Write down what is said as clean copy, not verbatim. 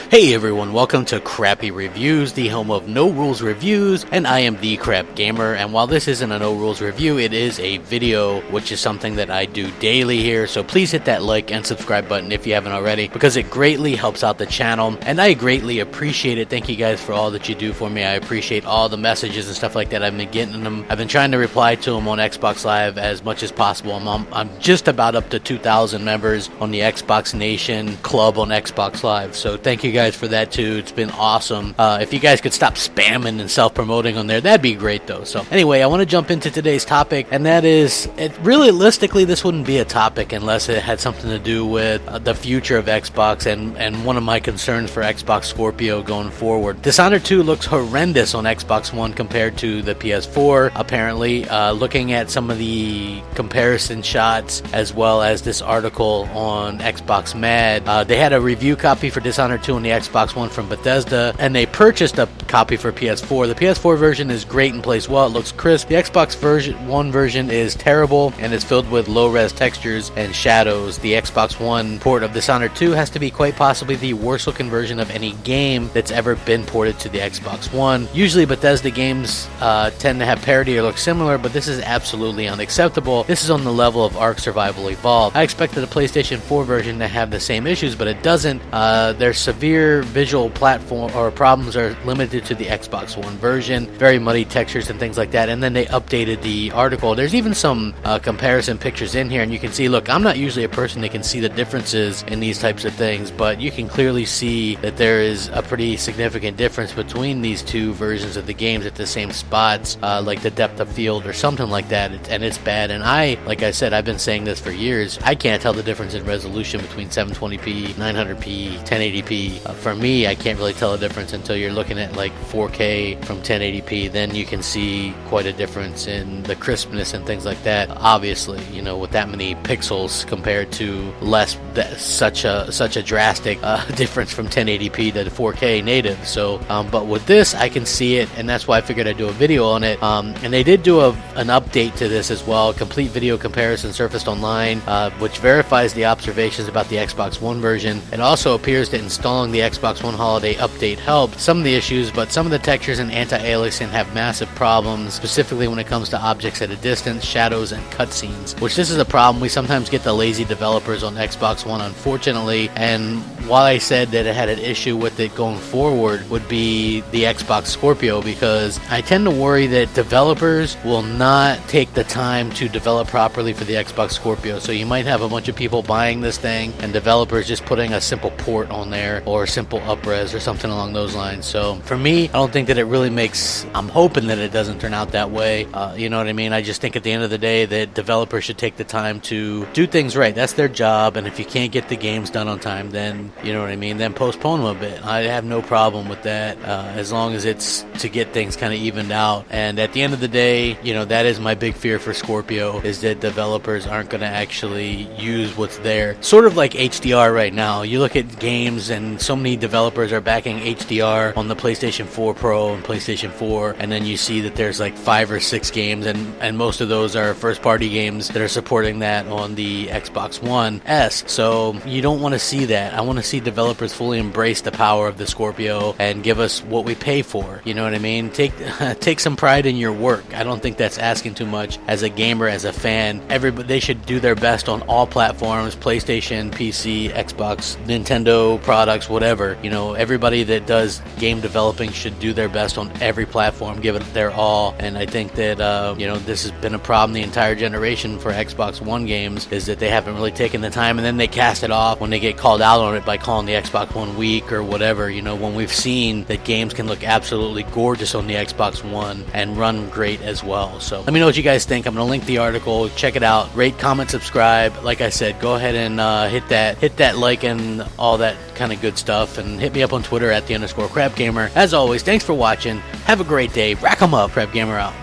Hey everyone, welcome to Crappy Reviews, the home of no rules reviews, and I am the Crapgamer. And while this isn't a no rules review, it is a video, which is something that I do daily here. So please hit that like and subscribe button if you haven't already, because it greatly helps out the channel, and I greatly appreciate it. Thank you guys for all that you do for me. I appreciate all the messages and stuff like that. I've been getting them. I've been trying to reply to them on Xbox Live as much as possible. I'm just about up to 2,000 members on the Xbox Nation Club on Xbox Live. So thank you guys for that too. It's been awesome. If you guys could stop spamming and self-promoting on there, that'd be great though. So anyway, I want to jump into today's topic, and that is, realistically, this wouldn't be a topic unless it had something to do with the future of Xbox and one of my concerns for Xbox Scorpio going forward. Dishonored 2 looks horrendous on Xbox One compared to the PS4, apparently. Looking at some of the comparison shots as well as this article on Xbox Mad, they had a review copy for Dishonored 2 on the Xbox One from Bethesda, and they purchased a copy for PS4. The PS4 version is great and plays well. It looks crisp. The Xbox One version is terrible and is filled with low-res textures and shadows. The Xbox One port of Dishonored 2 has to be quite possibly the worst-looking version of any game that's ever been ported to the Xbox One. Usually Bethesda games tend to have parity or look similar, but this is absolutely unacceptable. This is on the level of Ark Survival Evolved. I expected the PlayStation 4 version to have the same issues, but it doesn't. There's severe visual platform or problems are limited to the Xbox One version. Very muddy textures and things like that. And then they updated the article. There's even some comparison pictures in here, and you can see, look, I'm not usually a person that can see the differences in these types of things, but you can clearly see that there is a pretty significant difference between these two versions of the games at the same spots, like the depth of field or something like that, and it's bad. And like I said, I've been saying this for years, I can't tell the difference in resolution between 720p, 900p, 1080p. For me, I can't really tell a difference until you're looking at like 4K from 1080p. Then you can see quite a difference in the crispness and things like that. Obviously, you know, with that many pixels compared to less, such a drastic difference from 1080p to 4K native. So, but with this, I can see it, and that's why I figured I'd do a video on it. And they did do an update to this as well. Complete video comparison surfaced online, which verifies the observations about the Xbox One version. It also appears that installing the Xbox One Holiday Update helped some of the issues, but some of the textures and anti-aliasing have massive problems, specifically when it comes to objects at a distance, shadows, and cutscenes, which this is a problem. We sometimes get the lazy developers on Xbox One, unfortunately, and while I said that it had an issue with it going forward would be the Xbox Scorpio, because I tend to worry that developers will not take the time to develop properly for the Xbox Scorpio. So you might have a bunch of people buying this thing and developers just putting a simple port on there or simple upres or something along those lines. So for me, I don't think that it really makes, I'm hoping that it doesn't turn out that way. You know what I mean? I just think at the end of the day that developers should take the time to do things right. That's their job, and if you can't get the games done on time, then, you know what I mean, then postpone them a bit. I have no problem with that, as long as it's to get things kind of evened out. And at the end of the day, you know, that is my big fear for Scorpio, is that developers aren't going to actually use what's there. Sort of like HDR right now. You look at games and so many developers are backing HDR on the PlayStation 4 Pro and PlayStation 4, and then you see that there's like 5 or 6 games, and most of those are first-party games that are supporting that on the Xbox One S. So you don't want to see that. I want to see developers fully embrace the power of the Scorpio and give us what we pay for. You know what I mean? Take some pride in your work. I don't think that's asking too much as a gamer, as a fan. They should do their best on all platforms: PlayStation, PC, Xbox, Nintendo products, whatever. You know, everybody that does game developing should do their best on every platform, give it their all. And I think that you know, this has been a problem the entire generation for Xbox One games, is that they haven't really taken the time, and then they cast it off when they get called out on it by calling the Xbox One weak or whatever. You know, when we've seen that games can look absolutely gorgeous on the Xbox One and run great as well. So let me know what you guys think. I'm going to link the article. Check it out. Rate, comment, subscribe. Like I said, go ahead and hit that like and all that kind of good stuff, and hit me up on Twitter at @_Crapgamer. As always, thanks for watching. Have a great day. Rack 'em up. Crapgamer out.